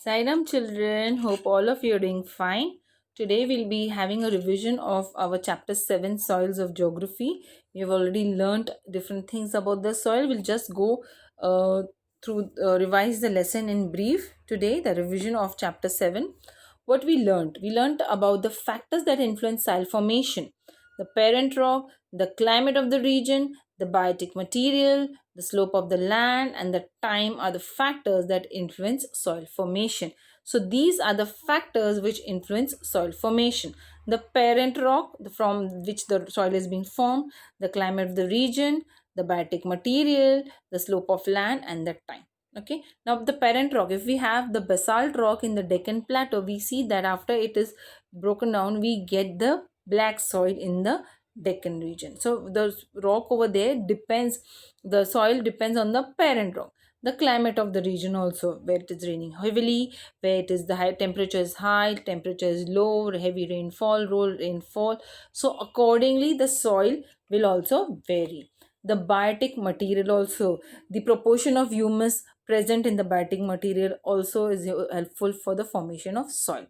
Sairam children, hope all of you are doing fine. Today we'll be having a revision of our chapter 7 soils of geography. We've already learned different things about the soil. We'll just go through revise the lesson in brief today, the revision of chapter 7. What we learned? We learned about the factors that influence soil formation, the parent rock, the climate of the region, the biotic material, the slope of the land, and the time are the factors that influence soil formation. So these are the factors which influence soil formation. The parent rock from which the soil is being formed, the climate of the region, the biotic material, the slope of land, and the time. Okay, now the parent rock, if we have the basalt rock in the Deccan Plateau, we see that after it is broken down, we get the black soil in the Deccan region. So the rock over there depends, the soil depends on the parent rock. The climate of the region also, where it is raining heavily, where it is the high temperature is high, temperature is low, heavy rainfall, low rainfall. So accordingly the soil will also vary. The biotic material also, the proportion of humus present in the biotic material also is helpful for the formation of soil.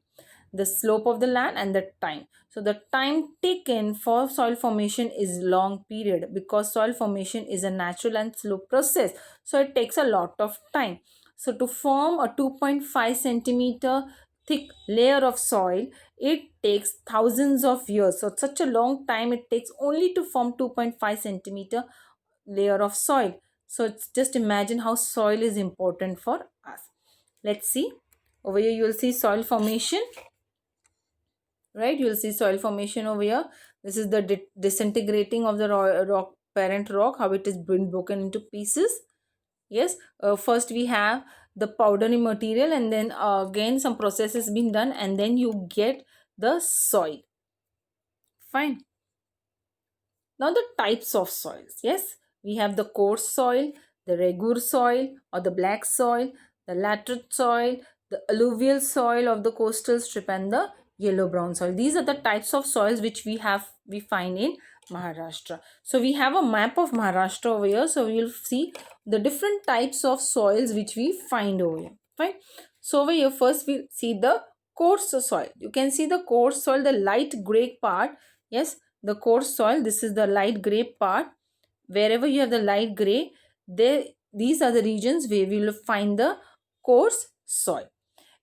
The slope of the land and the time. So the time taken for soil formation is long period, because soil formation is a natural and slow process, so it takes a lot of time. So to form a 2.5 centimeter thick layer of soil, it takes thousands of years. So such a long time it takes only to form 2.5 centimeter layer of soil. So it's just imagine how soil is important for us. Let's see. Over here you will see soil formation, right? You will see soil formation over here. This is the disintegrating of the rock, parent rock, how it is been broken into pieces. Yes, first we have the powdery material, and then again some process has been done, and then you get the soil. Fine. Now the types of soils. Yes, we have the coarse soil, the regular soil or the black soil, the lateral soil, the alluvial soil of the coastal strip, and the yellow brown soil. These are the types of soils which we find in Maharashtra. So we have a map of Maharashtra over here. So we will see the different types of soils which we find over here. Fine. So over here first we see the coarse soil. You can see the coarse soil, the light gray part. Yes, the coarse soil, this is the light gray part. Wherever you have the light gray, there these are the regions where we will find the coarse soil.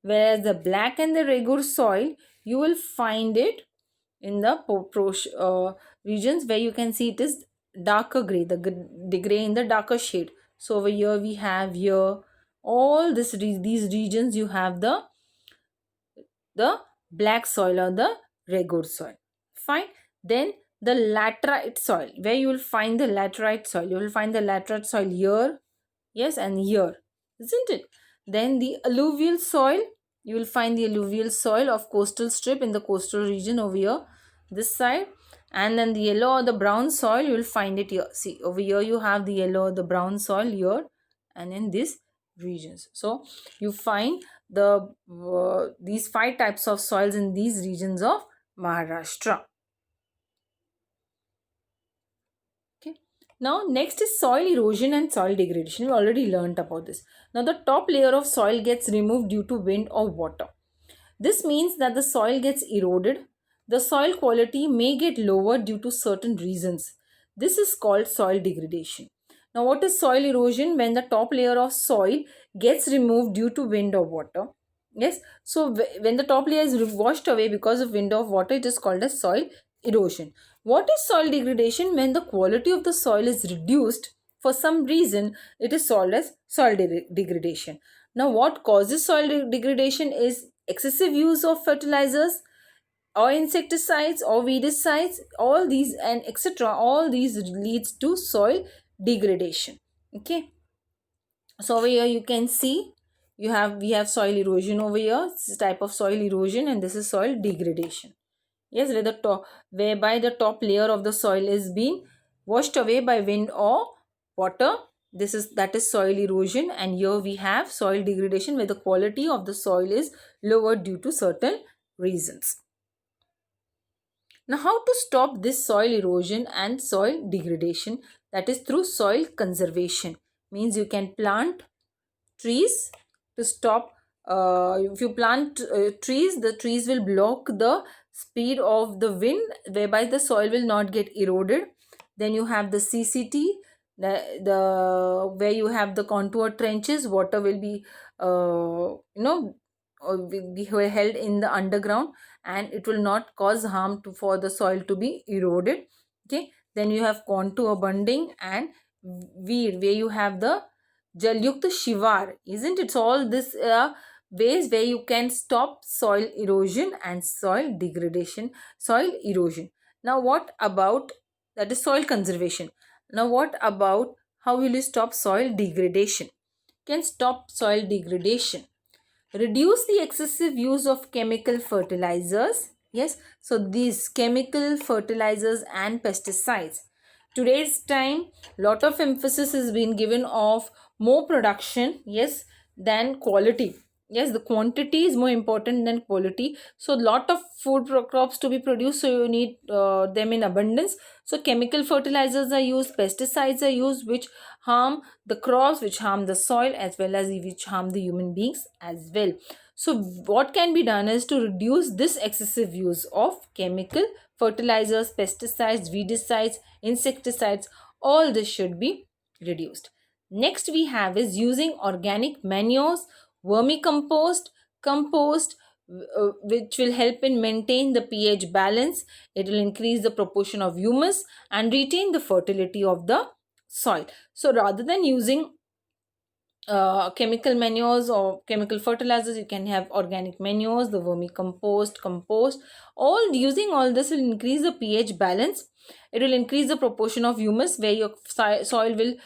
Whereas the black and the regular soil, you will find it in the regions where you can see it is darker gray, the gray in the darker shade. So over here we have here all these regions, you have the black soil or the regular soil. Fine. Then the laterite soil, where you will find the laterite soil. You will find the laterite soil here, yes, and here, isn't it? Then the alluvial soil, you will find the alluvial soil of coastal strip in the coastal region over here, this side. And then the yellow or the brown soil, you will find it here. See, over here you have the yellow or the brown soil here, and in these regions. So you find these 5 types of soils in these regions of Maharashtra. Okay. Now next is soil erosion and soil degradation. We already learnt about this. Now the top layer of soil gets removed due to wind or water. This means that the soil gets eroded. The soil quality may get lower due to certain reasons. This is called soil degradation. Now what is soil erosion? When the top layer of soil gets removed due to wind or water. Yes, so when the top layer is washed away because of wind or water, it is called as soil erosion. What is soil degradation? When the quality of the soil is reduced for some reason, it is called as soil degradation. Now what causes soil degradation is excessive use of fertilizers or insecticides or weedicides, all these and etc. All these leads to soil degradation. Okay, so over here you can see we have soil erosion over here. This is type of soil erosion, and this is soil degradation. Yes, where the top, whereby the top layer of the soil is being washed away by wind or water. That is soil erosion, and here we have soil degradation, where the quality of the soil is lower due to certain reasons. Now how to stop this soil erosion and soil degradation? That is through soil conservation. Means you can plant trees to stop if you plant trees, the trees will block the speed of the wind, whereby the soil will not get eroded. Then you have the CCT, the where you have the contour trenches. Water will be will be held in the underground, and it will not cause harm for the soil to be eroded. Okay. Then you have contour bunding and weed, where you have the Jalyukt Shivar, isn't it? So all this ways where you can stop soil erosion and soil degradation, soil erosion. Now, what about that is soil conservation? Now, what about how will you stop soil degradation? Can stop soil degradation. Reduce the excessive use of chemical fertilizers. Yes, so these chemical fertilizers and pesticides. Today's time, lot of emphasis has been given of more production, yes, than quality. Yes, the quantity is more important than quality. So lot of food crops to be produced, so you need them in abundance. So chemical fertilizers are used, pesticides are used, which harm the crops, which harm the soil, as well as which harm the human beings as well. So what can be done is to reduce this excessive use of chemical fertilizers, pesticides, weedicides, insecticides. All this should be reduced. Next we have is using organic manures, vermicompost, compost, which will help in maintain the pH balance. It will increase the proportion of humus and retain the fertility of the soil. So rather than using chemical manures or chemical fertilizers, you can have organic manures, the vermicompost, compost. All using all this will increase the pH balance. It will increase the proportion of humus, where your soil will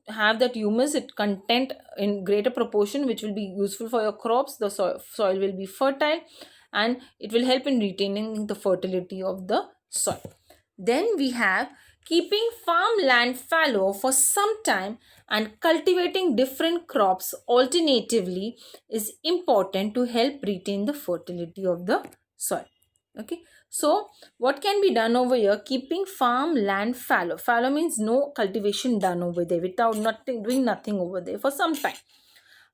have that humus content in greater proportion, which will be useful for your crops. The soil will be fertile, and it will help in retaining the fertility of the soil. Then we have keeping farmland fallow for some time and cultivating different crops alternatively is important to help retain the fertility of the soil. Okay, so what can be done over here? Keeping farmland fallow. Fallow means no cultivation done over there, without nothing, doing nothing over there for some time.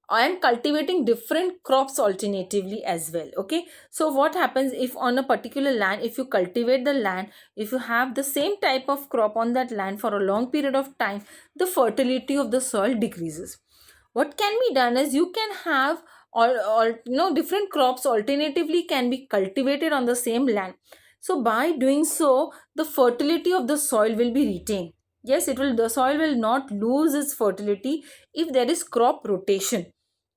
I am cultivating different crops alternatively as well. Okay, so what happens if on a particular land, if you cultivate the land, if you have the same type of crop on that land for a long period of time, the fertility of the soil decreases. What can be done is you can have all different crops alternatively can be cultivated on the same land. So by doing so, the fertility of the soil will be retained. Yes, it will, the soil will not lose its fertility if there is crop rotation.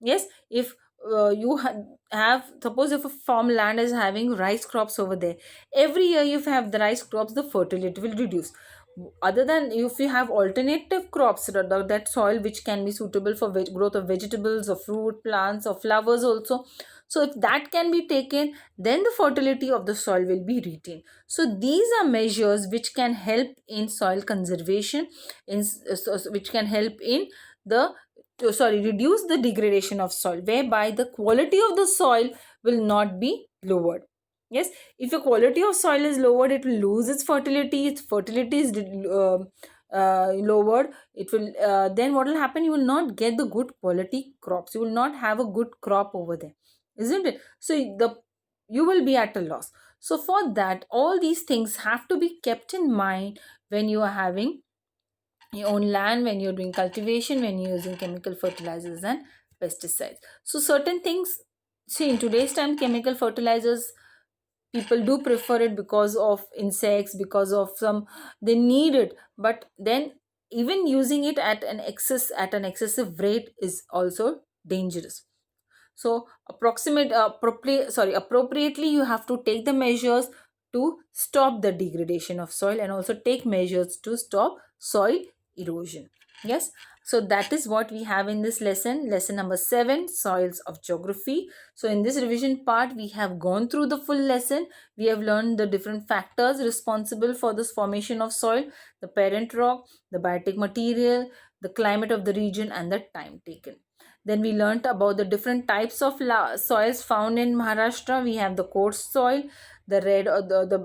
Yes, if you have, suppose if a farmland is having rice crops over there, every year if you have the rice crops, the fertility will reduce. Other than if you have alternative crops, that soil which can be suitable for growth of vegetables or fruit plants or flowers also, so if that can be taken, then the fertility of the soil will be retained. So these are measures which can help in soil conservation, which can help in the reduce the degradation of soil, whereby the quality of the soil will not be lowered. Yes, if the quality of soil is lowered, it will lose its fertility. Its fertility is lowered. It will then what will happen? You will not get the good quality crops. You will not have a good crop over there, isn't it? So you will be at a loss. So for that, all these things have to be kept in mind when you are having your own land, when you're doing cultivation, when you're using chemical fertilizers and pesticides. So certain things, see, in today's time, chemical fertilizers, people do prefer it because of insects, because of some, they need it. But then even using it at an excessive rate is also dangerous. So appropriately you have to take the measures to stop the degradation of soil, and also take measures to stop soil erosion. Yes, so that is what we have in this lesson number 7, soils of geography. So in this revision part, we have gone through the full lesson. We have learned the different factors responsible for this formation of soil: the parent rock, the biotic material, the climate of the region, and the time taken. Then we learnt about the different types of soils found in Maharashtra. We have the coarse soil, the red or the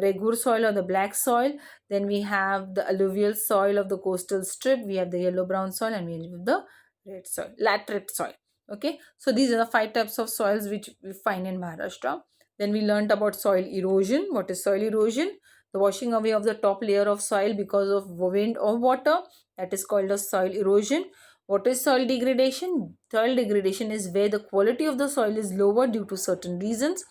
regur soil or the black soil. Then we have the alluvial soil of the coastal strip. We have the yellow brown soil, and we have the red soil, laterite soil. Okay, so these are the 5 types of soils which we find in Maharashtra. Then we learnt about soil erosion. What is soil erosion? The washing away of the top layer of soil because of wind or water, that is called as soil erosion. What is soil degradation? Soil degradation is where the quality of the soil is lower due to certain reasons.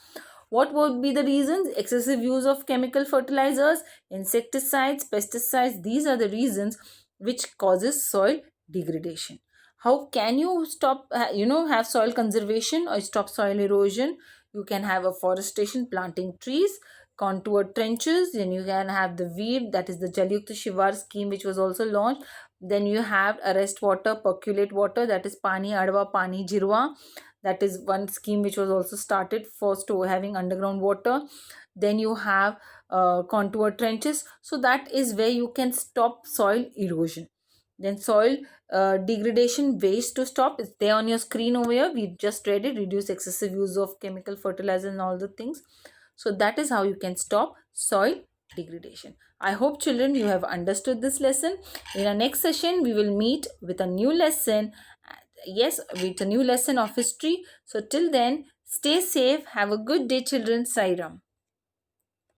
What would be the reasons? Excessive use of chemical fertilizers, insecticides, pesticides. These are the reasons which causes soil degradation. How can you stop, have soil conservation or stop soil erosion? You can have afforestation, planting trees, contour trenches. Then you can have the weed, that is the Jalyukta Shivar scheme, which was also launched. Then you have arrest water, percolate water, that is Pani Adva, Pani Jirwa. That is one scheme which was also started for having underground water. Then you have contour trenches. So that is where you can stop soil erosion. Then soil degradation ways to stop is there on your screen over here. We just read it. Reduce excessive use of chemical fertilizer and all the things. So that is how you can stop soil degradation. I hope children you have understood this lesson. In our next session we will meet with a new lesson. Yes, with a new lesson of history. So till then, stay safe. Have a good day children. Sairam.